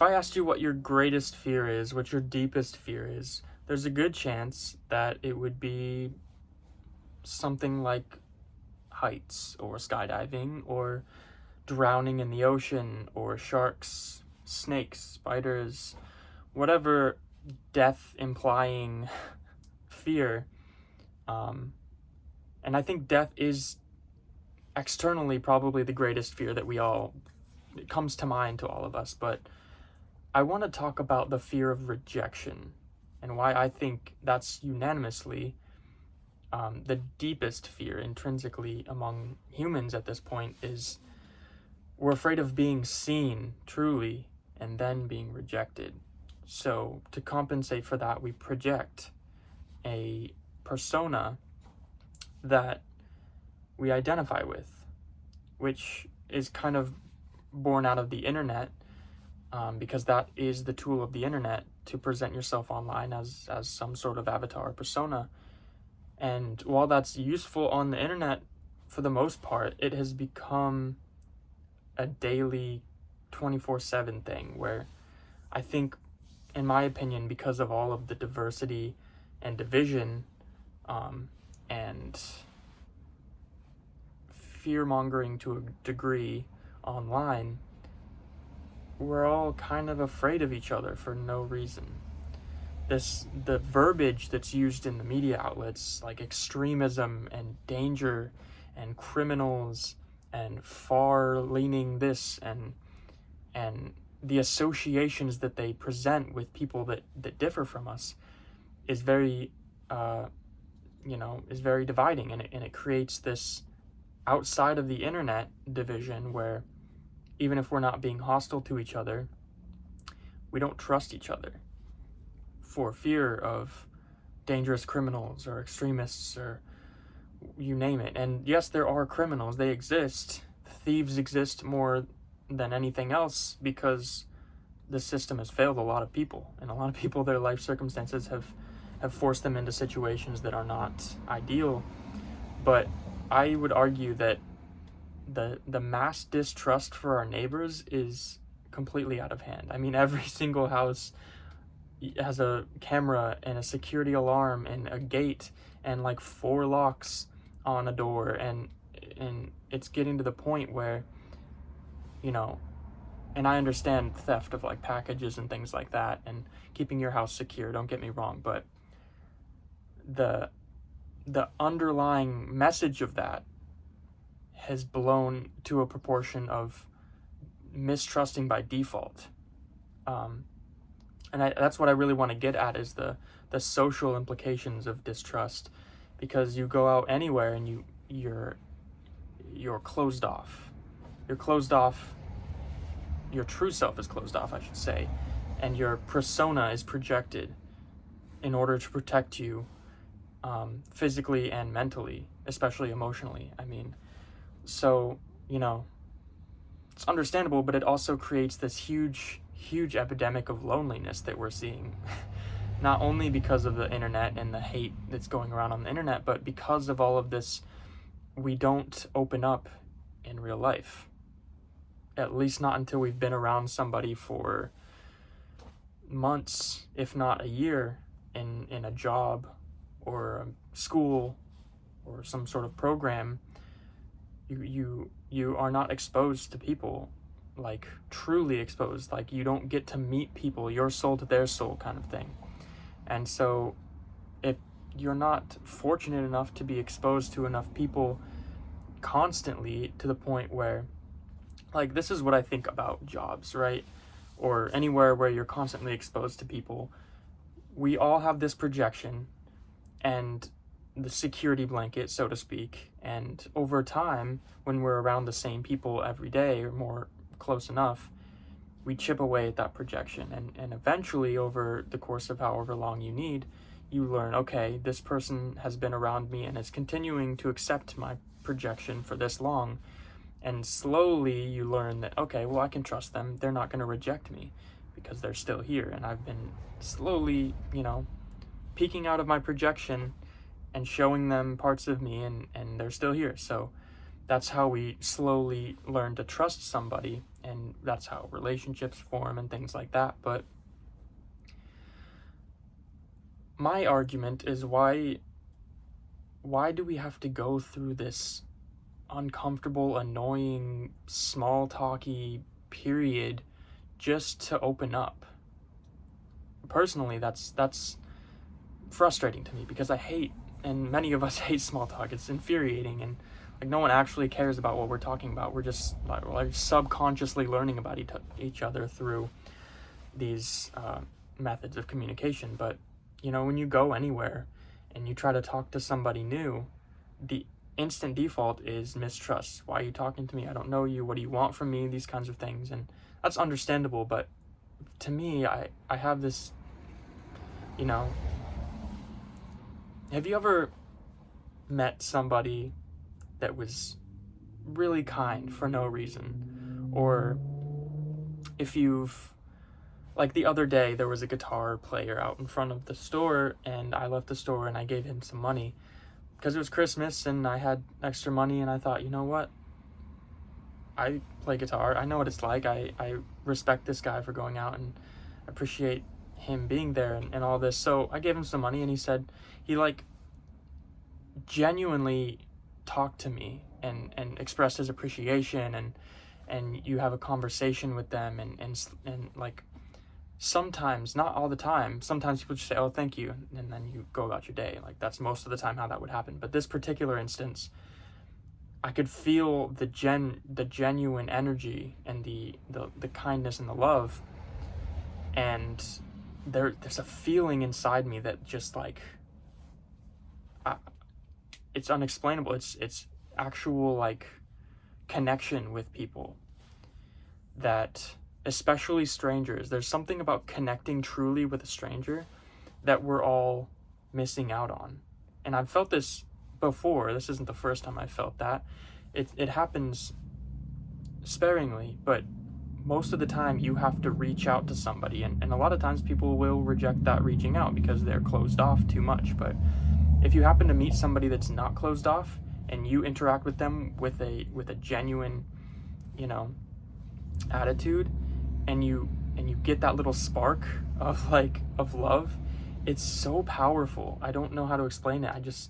if I asked you what your greatest fear is, what your deepest fear is, there's a good chance that it would be something like heights or skydiving or drowning in the ocean or sharks, snakes, spiders, whatever death implying fear. And I think death is externally probably the greatest fear that it comes to mind to all of us. But I want to talk about the fear of rejection and why I think that's unanimously the deepest fear intrinsically among humans at this point. Is we're afraid of being seen truly and then being rejected. So to compensate for that, we project a persona that we identify with, which is kind of born out of the internet, because that is the tool of the internet to present yourself online as some sort of avatar persona. And while that's useful on the internet for the most part, it has become a daily 24/7 thing where I think, in my opinion, because of all of the diversity and division and fear-mongering to a degree online, we're all kind of afraid of each other for no reason. The verbiage that's used in the media outlets, like extremism and danger and criminals and far-leaning this and the associations that they present with people that differ from us is very is very dividing, and it creates this outside of the internet division where even if we're not being hostile to each other, we don't trust each other for fear of dangerous criminals or extremists or you name it. And yes, there are criminals, they exist. Thieves exist more than anything else because the system has failed a lot of people, and a lot of people, their life circumstances have forced them into situations that are not ideal. But I would argue that the mass distrust for our neighbors is completely out of hand. I mean, every single house has a camera and a security alarm and a gate and like 4 locks on a door, and it's getting to the point where, and I understand theft of like packages and things like that and keeping your house secure, don't get me wrong, but the underlying message of that has blown to a proportion of mistrusting by default. That's what I really want to get at, is the social implications of distrust, because you go out anywhere and you're closed off. You're closed off. Your true self is closed off, I should say, and your persona is projected in order to protect you physically and mentally, especially emotionally. I mean, so, it's understandable, but it also creates this huge epidemic of loneliness that we're seeing. Not only because of the internet and the hate that's going around on the internet, but because of all of this, we don't open up in real life. At least not until we've been around somebody for months, if not a year, in a job or a school or some sort of program. You are not exposed to people, like truly exposed. Like, you don't get to meet people, your soul to their soul kind of thing. And so if you're not fortunate enough to be exposed to enough people constantly, to the point where, like, this is what I think about jobs, right? Or anywhere where you're constantly exposed to people, we all have this projection and the security blanket, so to speak. And over time, when we're around the same people every day or more close enough, we chip away at that projection. And eventually, over the course of however long you need, you learn, okay, this person has been around me and is continuing to accept my projection for this long. And slowly you learn that, okay, well, I can trust them. They're not going to reject me because they're still here. And I've been slowly, peeking out of my projection and showing them parts of me, and they're still here. So that's how we slowly learn to trust somebody, and that's how relationships form and things like that. But my argument is, why do we have to go through this uncomfortable, annoying, small talky period just to open up? Personally, that's frustrating to me, because I hate, and many of us hate, small talk. It's infuriating, and like, no one actually cares about what we're talking about. We're just like subconsciously learning about each other through these methods of communication. But when you go anywhere and you try to talk to somebody new, the instant default is mistrust. Why are you talking to me? I don't know you. What do you want from me? These kinds of things. And that's understandable, but to me, I have this, have you ever met somebody that was really kind for no reason? Or if you've, like, the other day, there was a guitar player out in front of the store, and I left the store and I gave him some money because it was Christmas and I had extra money, and I thought, you know what? I play guitar. I know what it's like. I respect this guy for going out and appreciate him being there and all this. So I gave him some money, and he like genuinely talked to me and expressed his appreciation, and you have a conversation with them, and like, sometimes, not all the time, sometimes people just say, oh, thank you, and then you go about your day. Like, that's most of the time how that would happen. But this particular instance, I could feel the genuine energy and the kindness and the love, and there's a feeling inside me that just like, it's unexplainable. It's actual like connection with people, that, especially strangers, there's something about connecting truly with a stranger that we're all missing out on. And I've felt this before. This isn't the first time I felt that. It happens sparingly, but most of the time you have to reach out to somebody, and a lot of times people will reject that reaching out because they're closed off too much. But if you happen to meet somebody that's not closed off, and you interact with them with a genuine, attitude, and you get that little spark of love, it's so powerful. I don't know how to explain it.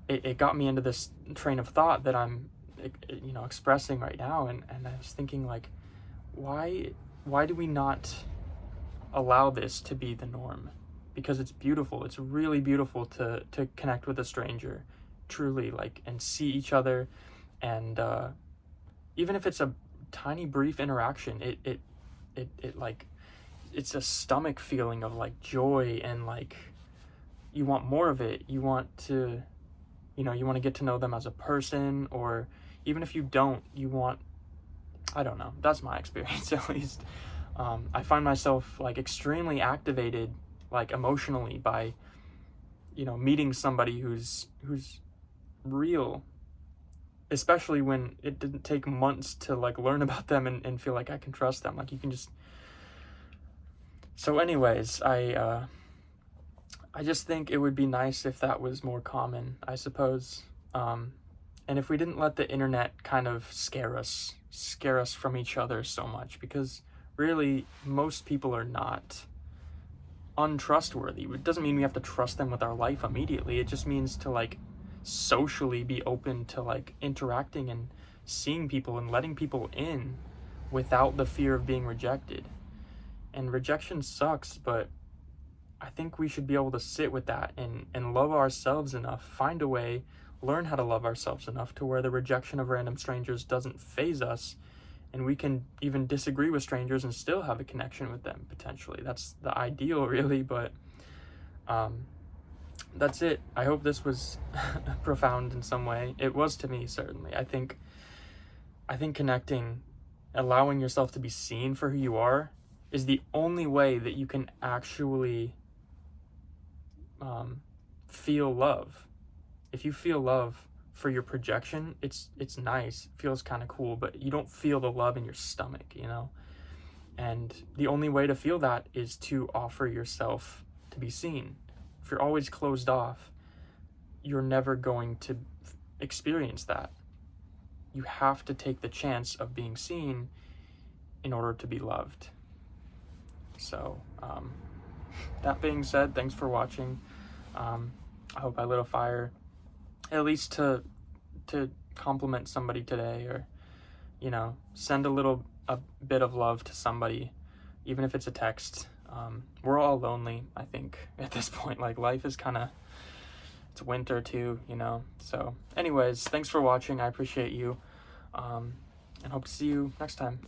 It got me into this train of thought that I'm expressing right now, and I was thinking, like, why do we not allow this to be the norm? Because it's beautiful. It's really beautiful to connect with a stranger, truly, like, and see each other, and even if it's a tiny brief interaction, it like, it's a stomach feeling of like joy, and like, you want more of it. You want to get to know them as a person, or even if you don't, I don't know, that's my experience at least. I find myself like extremely activated, like emotionally, by meeting somebody who's real, especially when it didn't take months to like learn about them and feel like I can trust them. Like, you can just. So anyways, I just think it would be nice if that was more common, I suppose. And if we didn't let the internet kind of scare us from each other so much, because really most people are not untrustworthy. It doesn't mean we have to trust them with our life immediately. It just means to like socially be open to like interacting and seeing people and letting people in without the fear of being rejected. And rejection sucks, but I think we should be able to sit with that and love ourselves enough, find a way, learn how to love ourselves enough to where the rejection of random strangers doesn't faze us, and we can even disagree with strangers and still have a connection with them, potentially. That's the ideal, really, but that's it. I hope this was profound in some way. It was to me, certainly. I think connecting, allowing yourself to be seen for who you are, is the only way that you can actually feel love. If you feel love for your projection, it's nice, it feels kind of cool, but you don't feel the love in your stomach, And the only way to feel that is to offer yourself to be seen. If you're always closed off, you're never going to experience that. you have to take the chance of being seen in order to be loved. So, that being said, thanks for watching. I hope I lit a fire, at least to compliment somebody today, or, you know, send a bit of love to somebody, even if it's a text. We're all lonely, I think, at this point. Like, life is kind of, it's winter too, you know. So anyways, thanks for watching. I appreciate you, and hope to see you next time.